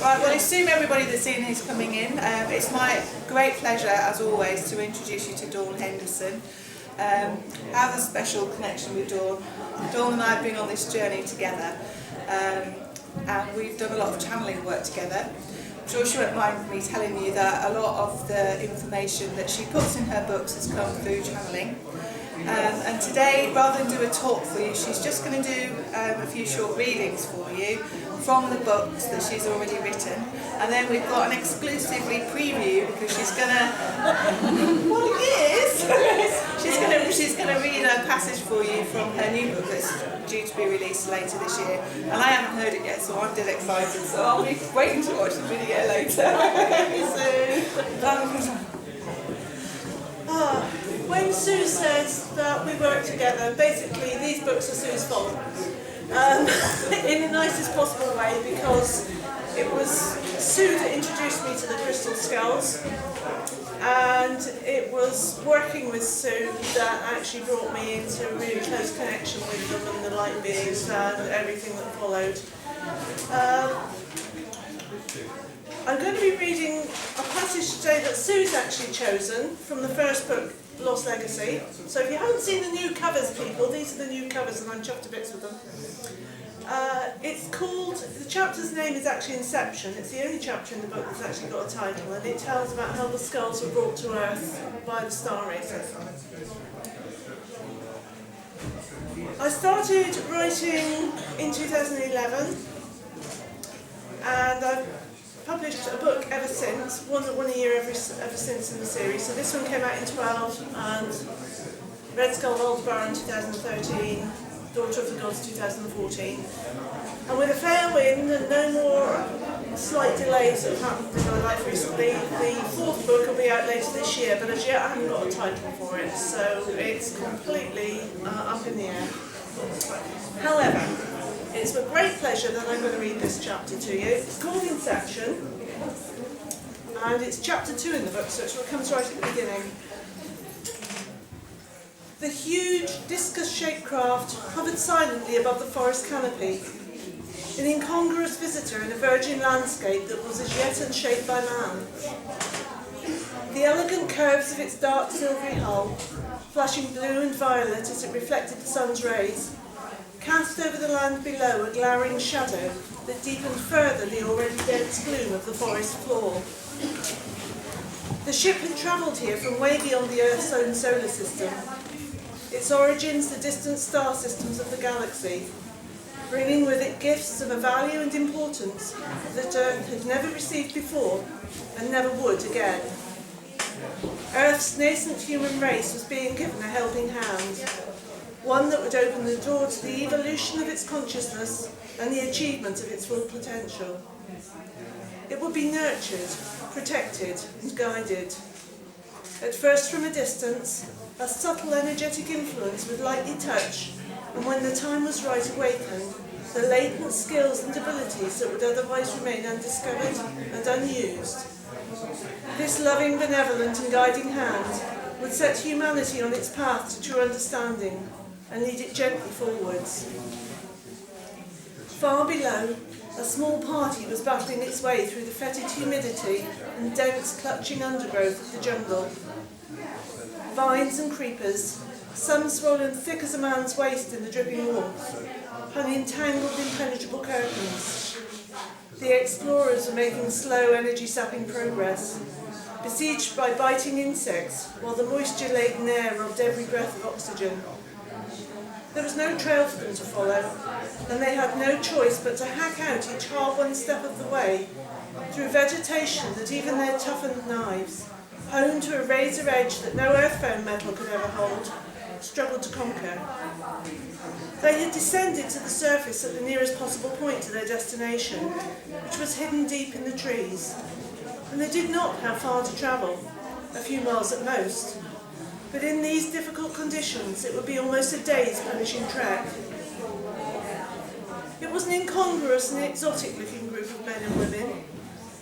Right, well, I assume everybody that's in is coming in. It's my great pleasure, as always, to introduce you to D.K.Henderson. I have a special connection with Dawn. Dawn and I have been on this journey together, and we've done a lot of channeling work together. I'm sure she won't mind me telling you that a lot of the information that she puts in her books has come through channeling. And today, rather than do a talk for you, she's just going to do a few short readings for you from the books that she's already written. And then we've got an exclusively preview because she's going to, well, yes, she's going to read a passage for you from her new book that's due to be released later this year. And I haven't heard it yet, so I'm dead excited. So I'll be waiting to watch the video later. When Sue says that we work together, basically these books are Sue's fault. In the nicest possible way, because it was Sue that introduced me to the crystal skulls, and it was working with Sue that actually brought me into a really close connection with them and the light beings and everything that followed. I'm going to be reading a passage today that Sue's actually chosen from the first book, Lost Legacy. So if you haven't seen the new covers, people, these are the new covers and I'm chuffed to bits with them. It's called, the chapter's name is actually Inception. It's the only chapter in the book that's actually got a title, and it tells about how the skulls were brought to Earth by the star racers. I started writing in 2011, and I've published a book ever since, one a year ever since in the series. So this one came out in 12, and Red Skull Bar in 2013, Daughter of the Gods 2014. And with a fair wind and no more slight delays that have happened in my life recently, the fourth book will be out later this year, but as yet I haven't got a title for it, so it's completely up in the air. However, it's with great pleasure that I'm going to read this chapter to you. It's called Inception, and it's chapter 2 in the book, so it comes right at the beginning. The huge discus-shaped craft hovered silently above the forest canopy, an incongruous visitor in a virgin landscape that was as yet unshaped by man. The elegant curves of its dark silvery hull, flashing blue and violet as it reflected the sun's rays, cast over the land below a glowering shadow that deepened further the already dense gloom of the forest floor. The ship had travelled here from way beyond the Earth's own solar system, its origins the distant star systems of the galaxy, bringing with it gifts of a value and importance that Earth had never received before and never would again. Earth's nascent human race was being given a helping hand, one that would open the door to the evolution of its consciousness and the achievement of its full potential. It would be nurtured, protected and guided. At first from a distance, a subtle energetic influence would lightly touch, and when the time was right awaken, the latent skills and abilities that would otherwise remain undiscovered and unused. This loving, benevolent and guiding hand would set humanity on its path to true understanding and lead it gently forwards. Far below, a small party was battling its way through the fetid humidity and dense, clutching undergrowth of the jungle. Vines and creepers, some swollen thick as a man's waist in the dripping warmth, hung in tangled, impenetrable curtains. The explorers were making slow, energy-sapping progress, besieged by biting insects, while the moisture-laden air robbed every breath of oxygen. There was no trail for them to follow, and they had no choice but to hack out each hard-won step of the way, through vegetation that even their toughened knives, honed to a razor edge that no earthbound metal could ever hold, struggled to conquer. They had descended to the surface at the nearest possible point to their destination, which was hidden deep in the trees, and they did not have far to travel, a few miles at most. But in these difficult conditions, it would be almost a day's punishing trek. It was an incongruous and exotic-looking group of men and women,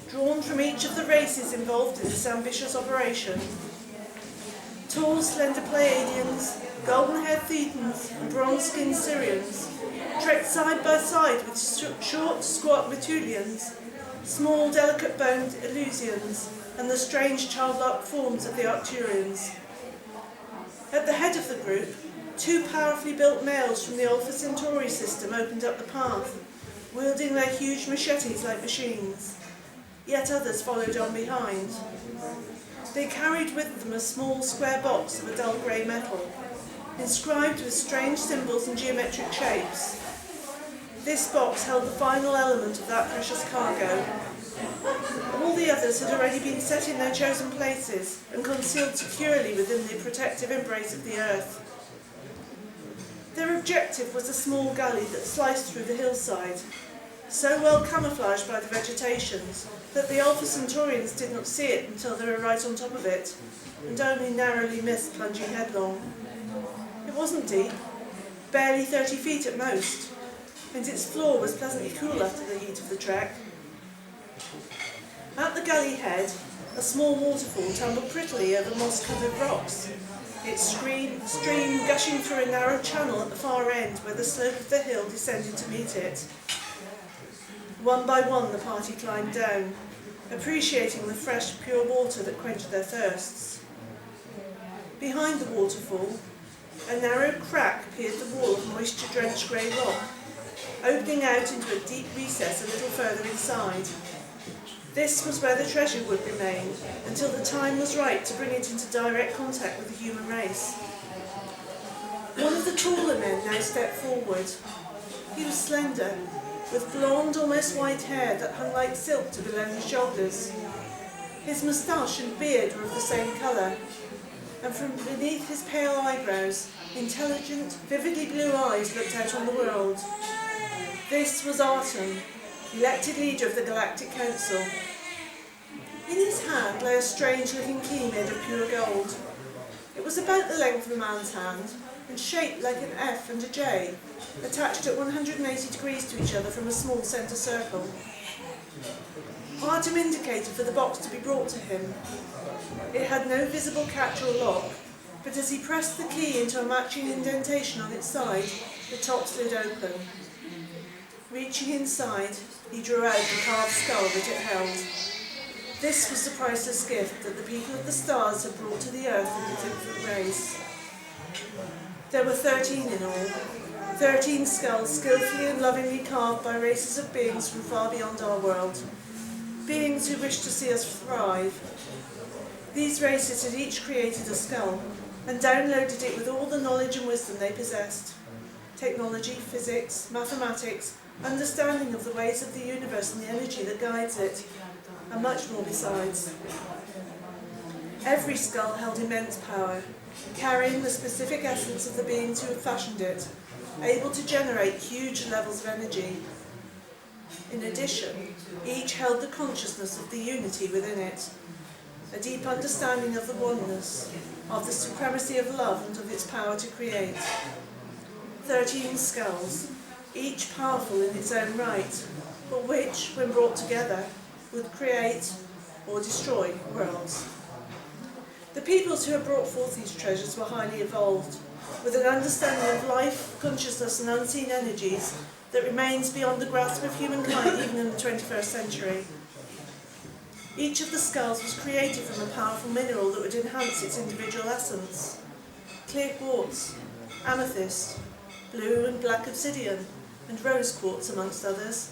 drawn from each of the races involved in this ambitious operation. Tall, slender Pleiadians, golden-haired Thebans, and bronze-skinned Syrians trekked side by side with short, squat Rutulians, small delicate-boned Eleusinians, and the strange childlike forms of the Arcturians. At the head of the group, two powerfully built males from the Alpha Centauri system opened up the path, wielding their huge machetes like machines. Yet others followed on behind. They carried with them a small square box of a dull grey metal, inscribed with strange symbols and geometric shapes. This box held the final element of that precious cargo. All the others had already been set in their chosen places and concealed securely within the protective embrace of the earth. Their objective was a small gully that sliced through the hillside, so well camouflaged by the vegetation that the Alpha Centaurians did not see it until they were right on top of it, and only narrowly missed plunging headlong. It wasn't deep, barely 30 feet at most, and its floor was pleasantly cool after the heat of the trek. At the gully head, a small waterfall tumbled prettily over moss-covered rocks, its stream gushing through a narrow channel at the far end where the slope of the hill descended to meet it. One by one the party climbed down, appreciating the fresh, pure water that quenched their thirsts. Behind the waterfall, a narrow crack pierced the wall of moisture-drenched grey rock, opening out into a deep recess a little further inside. This was where the treasure would remain until the time was right to bring it into direct contact with the human race. One of the taller men now stepped forward. He was slender, with blonde, almost white hair that hung like silk to below his shoulders. His moustache and beard were of the same colour, and from beneath his pale eyebrows, intelligent, vividly blue eyes looked out on the world. This was Attune, elected leader of the Galactic Council. In his hand lay a strange-looking key made of pure gold. It was about the length of a man's hand, and shaped like an F and a J, attached at 180 degrees to each other from a small centre circle. Attune indicated for the box to be brought to him. It had no visible catch or lock, but as he pressed the key into a matching indentation on its side, the top slid open. Reaching inside, he drew out the carved skull that it held. This was the priceless gift that the people of the stars had brought to the earth in its infant race. There were 13 in all, 13 skulls skillfully and lovingly carved by races of beings from far beyond our world, beings who wished to see us thrive. These races had each created a skull and downloaded it with all the knowledge and wisdom they possessed: technology, physics, mathematics, understanding of the ways of the universe and the energy that guides it, and much more besides. Every skull held immense power, carrying the specific essence of the beings who had fashioned it, able to generate huge levels of energy. In addition, each held the consciousness of the unity within it, a deep understanding of the oneness, of the supremacy of love and of its power to create. 13 skulls, each powerful in its own right, but which, when brought together, would create or destroy worlds. The peoples who had brought forth these treasures were highly evolved, with an understanding of life, consciousness and unseen energies that remains beyond the grasp of humankind even in the 21st century. Each of the skulls was created from a powerful mineral that would enhance its individual essence: clear quartz, amethyst, blue and black obsidian, and rose quartz amongst others,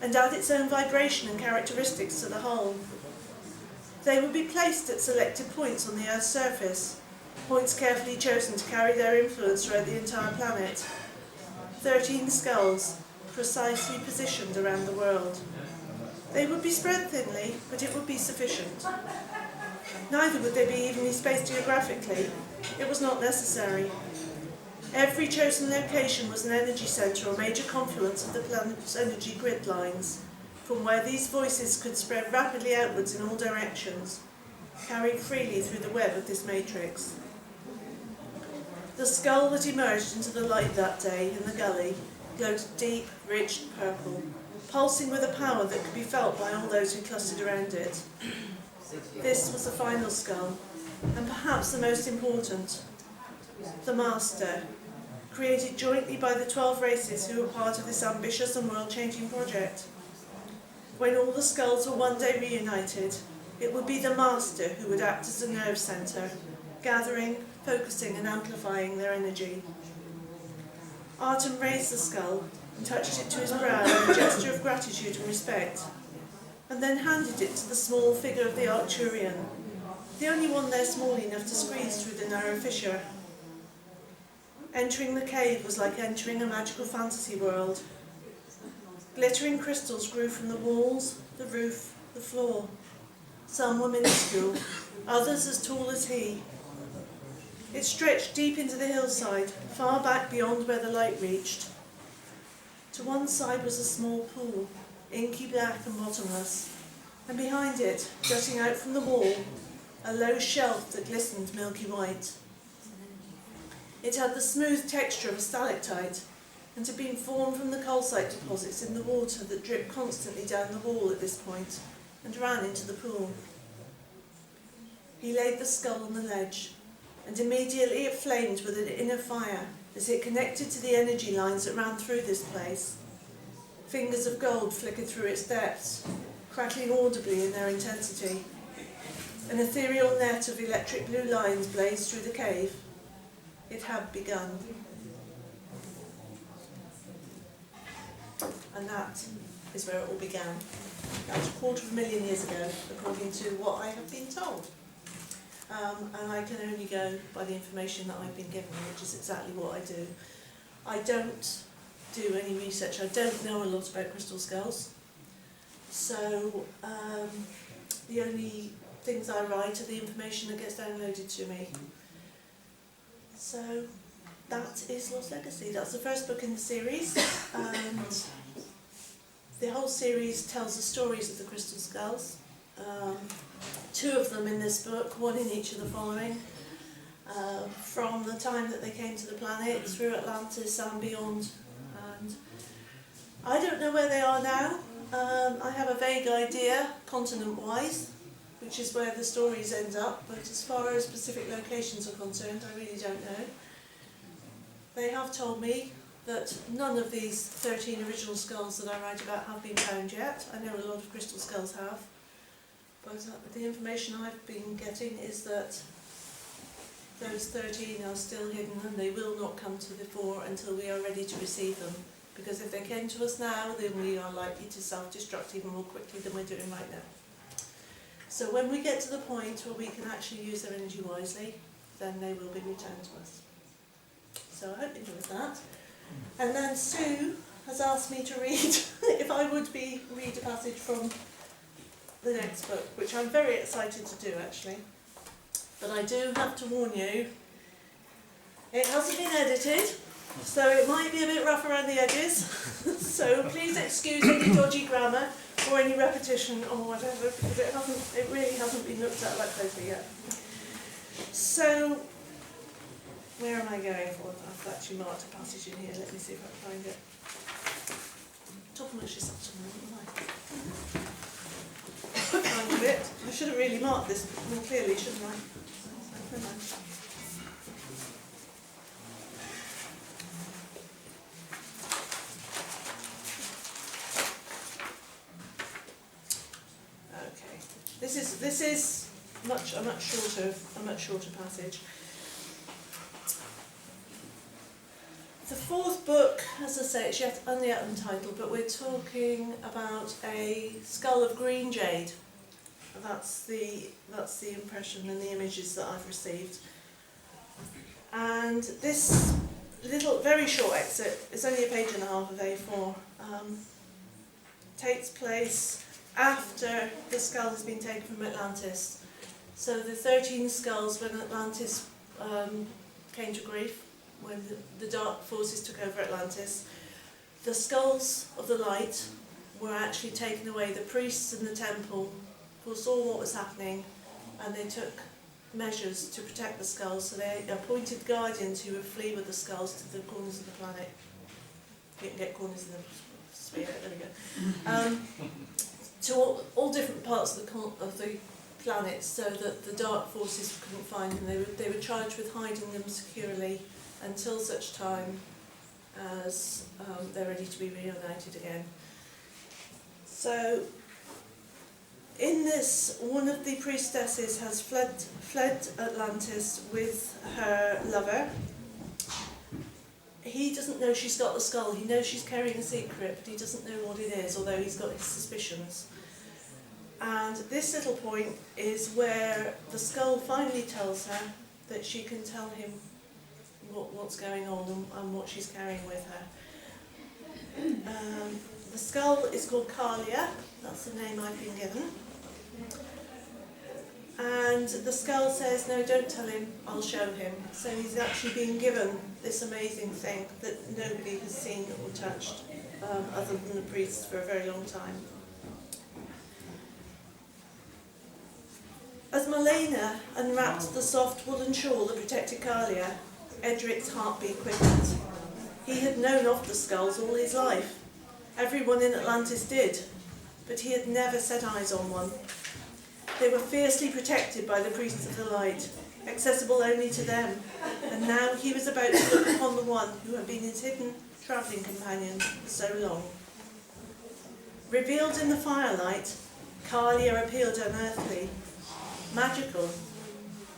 and add its own vibration and characteristics to the whole. They would be placed at selected points on the Earth's surface, points carefully chosen to carry their influence throughout the entire planet. 13 skulls, precisely positioned around the world. They would be spread thinly, but it would be sufficient. Neither would they be evenly spaced geographically. It was not necessary. Every chosen location was an energy centre or major confluence of the planet's energy grid lines, from where these voices could spread rapidly outwards in all directions, carried freely through the web of this matrix. The skull that emerged into the light that day in the gully glowed deep, rich purple, pulsing with a power that could be felt by all those who clustered around it. This was the final skull, and perhaps the most important, the Master, created jointly by the 12 races who were part of this ambitious and world-changing project. When all the skulls were one day reunited, it would be the master who would act as a nerve centre, gathering, focusing and amplifying their energy. Artem raised the skull and touched it to his brow in a gesture of gratitude and respect, and then handed it to the small figure of the Arcturian, the only one there small enough to squeeze through the narrow fissure. Entering the cave was like entering a magical fantasy world. Glittering crystals grew from the walls, the roof, the floor. Some were minuscule, others as tall as he. It stretched deep into the hillside, far back beyond where the light reached. To one side was a small pool, inky black and bottomless, and behind it, jutting out from the wall, a low shelf that glistened milky white. It had the smooth texture of a stalactite, and had been formed from the calcite deposits in the water that dripped constantly down the wall at this point, and ran into the pool. He laid the skull on the ledge, and immediately it flamed with an inner fire as it connected to the energy lines that ran through this place. Fingers of gold flickered through its depths, crackling audibly in their intensity. An ethereal net of electric blue lines blazed through the cave. It had begun. And that is where it all began. That was 250,000 years ago, according to what I have been told. And I can only go by the information that I've been given, which is exactly what I do. I don't do any research. I don't know a lot about crystal skulls. So the only things I write are the information that gets downloaded to me. So that is Lost Legacy. That's the first book in the series. And the whole series tells the stories of the crystal skulls. 2 of them in this book, 1 in each of the following. From the time that they came to the planet, through Atlantis and beyond. And I don't know where they are now. I have a vague idea, continent-wise, which is where the stories end up, but as far as specific locations are concerned, I really don't know. They have told me that none of these 13 original skulls that I write about have been found yet. I know a lot of crystal skulls have, but the information I've been getting is that those 13 are still hidden and they will not come to the fore until we are ready to receive them. Because if they came to us now, then we are likely to self-destruct even more quickly than we're doing right now. So when we get to the point where we can actually use their energy wisely, then they will be returned to us. So I hope you enjoyed that. And then Sue has asked me to read, if I would read a passage from the next book, which I'm very excited to do actually. But I do have to warn you, it hasn't been edited, so it might be a bit rough around the edges. So please excuse any dodgy grammar or any repetition or whatever, because it really hasn't been looked at that closely yet. So, where am I going for? I've actually marked a passage in here. Let me see if I can find it. Top of my she's up to find a bit. I should have really marked this more clearly, shouldn't I? Never mind. This is a much shorter passage. The 4th book, as I say, it's yet only untitled, but we're talking about a skull of green jade. That's the impression and the images that I've received. And this little, very short excerpt, it's only a page and a half of A4, takes place after the skull has been taken from Atlantis. So the 13 skulls when Atlantis came to grief, when the dark forces took over Atlantis, the skulls of the light were actually taken away. The priests in the temple foresaw what was happening and they took measures to protect the skulls. So they appointed guardians who would flee with the skulls to the corners of the planet. You can get corners in the sphere, there we go. To all different parts of the planet, so that the dark forces couldn't find them. They were charged with hiding them securely until such time as they're ready to be reunited again. So In this, one of the priestesses has fled Atlantis with her lover. He doesn't know she's got the skull. He knows she's carrying a secret, but he doesn't know what it is, although he's got his suspicions. And this little point is where the skull finally tells her that she can tell him what's going on and what she's carrying with her. The skull is called Kalia, that's the name I've been given. And the skull says, no, don't tell him, I'll show him. So he's actually been given this amazing thing that nobody has seen or touched, other than the priests, for a very long time. As Malena unwrapped the soft woolen shawl that protected Kalia, Edric's heartbeat quickened. He had known of the skulls all his life. Everyone in Atlantis did, but he had never set eyes on one. They were fiercely protected by the priests of the light, accessible only to them, and now he was about to look upon the one who had been his hidden travelling companion for so long. Revealed in the firelight, Kalia appeared unearthly, magical,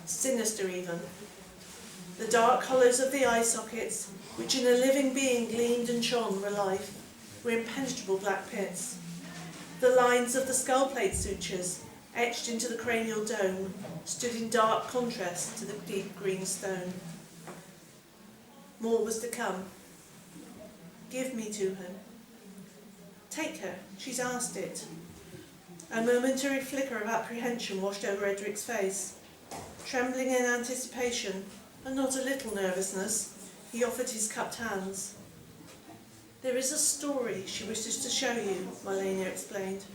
sinister even. The dark hollows of the eye sockets, which in a living being gleamed and shone were life, were impenetrable black pits. The lines of the skull plate sutures, etched into the cranial dome, stood in dark contrast to the deep green stone. More was to come. Give me to her. Take her, she's asked it. A momentary flicker of apprehension washed over Edric's face. Trembling in anticipation, and not a little nervousness, he offered his cupped hands. There is a story she wishes to show you, Malena explained.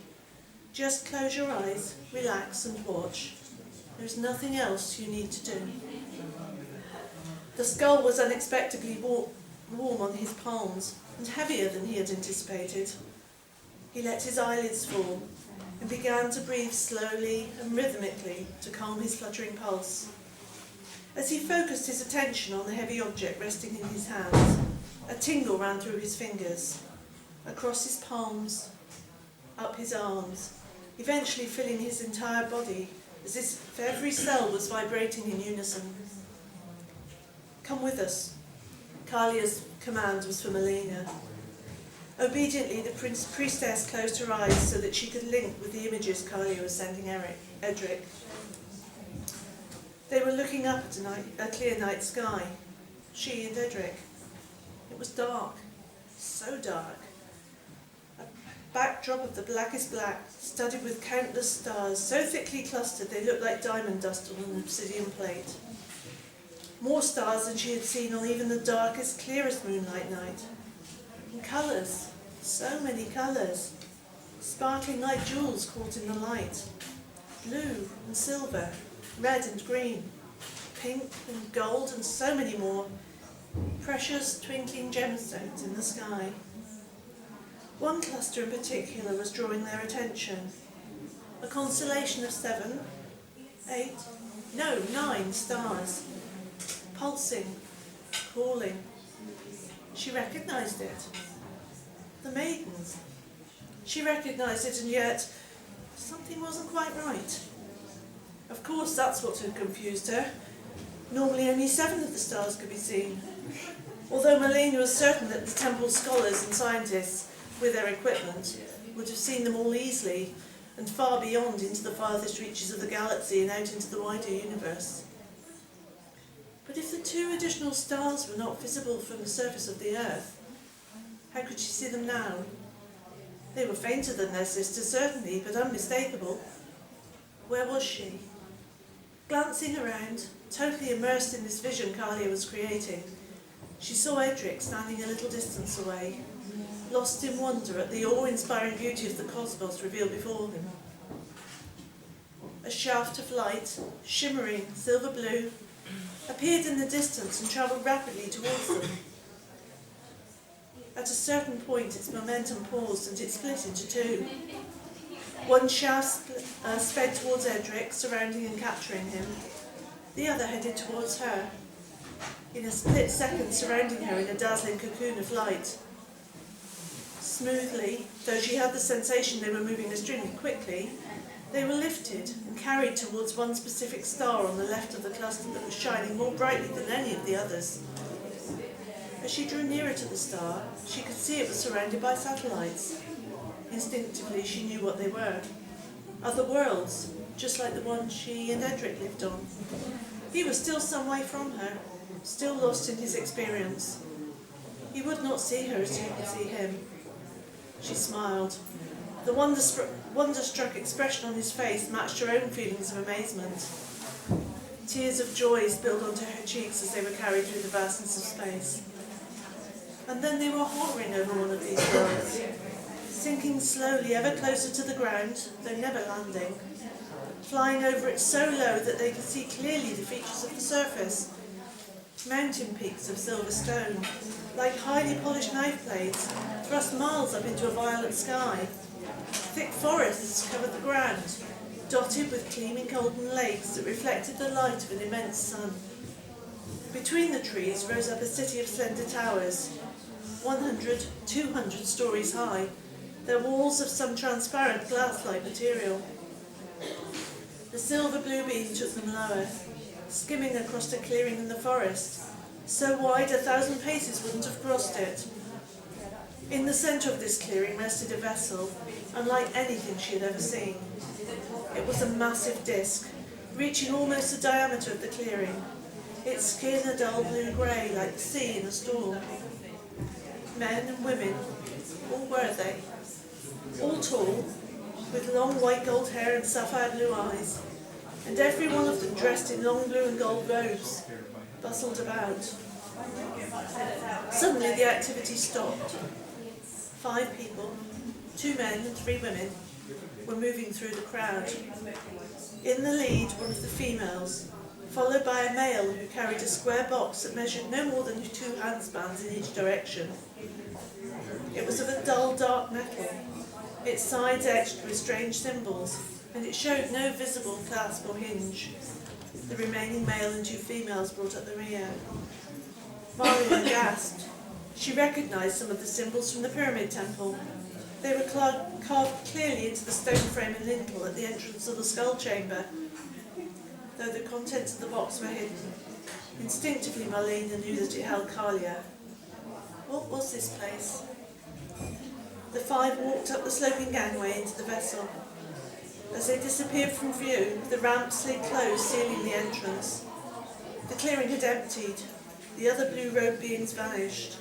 Just close your eyes, relax and watch. There's nothing else you need to do. The skull was unexpectedly warm on his palms, and heavier than he had anticipated. He let his eyelids fall, and began to breathe slowly and rhythmically to calm his fluttering pulse. As he focused his attention on the heavy object resting in his hands, a tingle ran through his fingers, across his palms, up his arms, eventually filling his entire body, as if every cell was vibrating in unison. Come with us. Kalia's command was for Malena. Obediently, the priestess closed her eyes so that she could link with the images Kalia was sending Edric. They were looking up at a clear night sky, she and Edric. It was dark, so dark. A backdrop of the blackest black, studded with countless stars, so thickly clustered they looked like diamond dust on an obsidian plate. More stars than she had seen on even the darkest, clearest moonlight night. And colours, so many colours, sparkling like jewels caught in the light. Blue and silver, red and green, pink and gold, and so many more. Precious, twinkling gemstones in the sky. One cluster in particular was drawing their attention. A constellation of 9 stars, pulsing, calling. She recognised it. The maidens. She recognised it, and yet something wasn't quite right. Of course, that's what had confused her. Normally only 7 of the stars could be seen. Although Malena was certain that the temple scholars and scientists, with their equipment, would have seen them all easily, and far beyond into the farthest reaches of the galaxy and out into the wider universe. But if the 2 additional stars were not visible from the surface of the Earth, how could she see them now? They were fainter than their sisters, certainly, but unmistakable. Where was she? Glancing around, totally immersed in this vision Kalia was creating, she saw Edric standing a little distance away, lost in wonder at the awe-inspiring beauty of the cosmos revealed before him. A shaft of light, shimmering silver blue, appeared in the distance and travelled rapidly towards them. At a certain point its momentum paused and it split into 2. One shaft sped towards Edric, surrounding and capturing him. The other headed towards her, in a split second surrounding her in a dazzling cocoon of light. Smoothly, though she had the sensation they were moving extremely quickly, they were lifted and carried towards one specific star on the left of the cluster that was shining more brightly than any of the others. As she drew nearer to the star, she could see it was surrounded by satellites. Instinctively, she knew what they were. Other worlds, just like the one she and Edric lived on. He was still some way from her, still lost in his experience. He would not see her as she could see him. She smiled. The wonder-struck expression on his face matched her own feelings of amazement. Tears of joy spilled onto her cheeks as they were carried through the vastness of space. And then they were hovering over one of these worlds, sinking slowly ever closer to the ground, though never landing, flying over it so low that they could see clearly the features of the surface. Mountain peaks of silver stone, like highly polished knife blades, thrust miles up into a violet sky. Thick forests covered the ground, dotted with gleaming golden lakes that reflected the light of an immense sun. Between the trees rose up a city of slender towers, 100, 200 stories high, their walls of some transparent glass-like material. The silver blue beam took them lower, skimming across a clearing in the forest, so wide 1,000 paces wouldn't have crossed it. In the centre of this clearing rested a vessel, unlike anything she had ever seen. It was a massive disc, reaching almost the diameter of the clearing, its skin a dull blue-grey like the sea in a storm. Men and women, all were they, all tall, with long white gold hair and sapphire blue eyes, and every one of them dressed in long blue and gold robes, bustled about. Suddenly the activity stopped. 5 people, 2 men and 3 women, were moving through the crowd. In the lead, one of the females, followed by a male who carried a square box that measured no more than 2 handspans in each direction. It was of a dull, dark metal, its sides etched with strange symbols, and it showed no visible clasp or hinge. The remaining male and 2 females brought up the rear. Marlena gasped. She recognised some of the symbols from the Pyramid Temple. They were carved clearly into the stone frame and lintel at the entrance of the Skull Chamber, though the contents of the box were hidden. Instinctively, Marlena knew that it held Kalia. What was this place? The 5 walked up the sloping gangway into the vessel. As they disappeared from view, the ramp slid closed, sealing the entrance. The clearing had emptied. The other blue-robed beings vanished.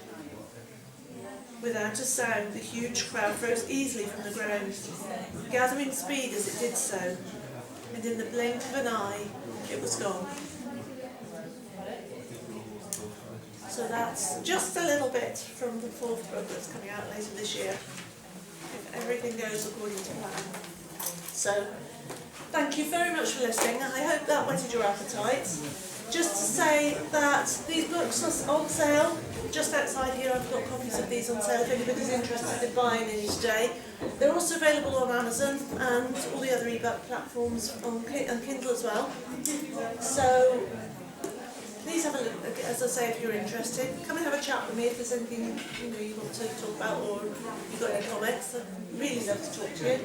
Without a sound, the huge crowd rose easily from the ground, gathering speed as it did so, and in the blink of an eye, it was gone. So that's just a little bit from the 4th book that's coming out later this year, if everything goes according to plan. So, thank you very much for listening. I hope that whetted your appetite. Just to say that these books are on sale. Just outside here I've got copies of these on sale if anybody's interested in buying any today. They're also available on Amazon and all the other ebook platforms on Kindle as well. So please have a look, as I say, if you're interested. Come and have a chat with me if there's anything you want to talk about or you've got any comments. I'd really love to talk to you.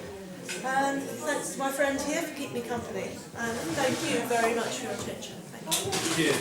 And thanks to my friend here for keeping me company. And thank you very much for your attention. Thank you.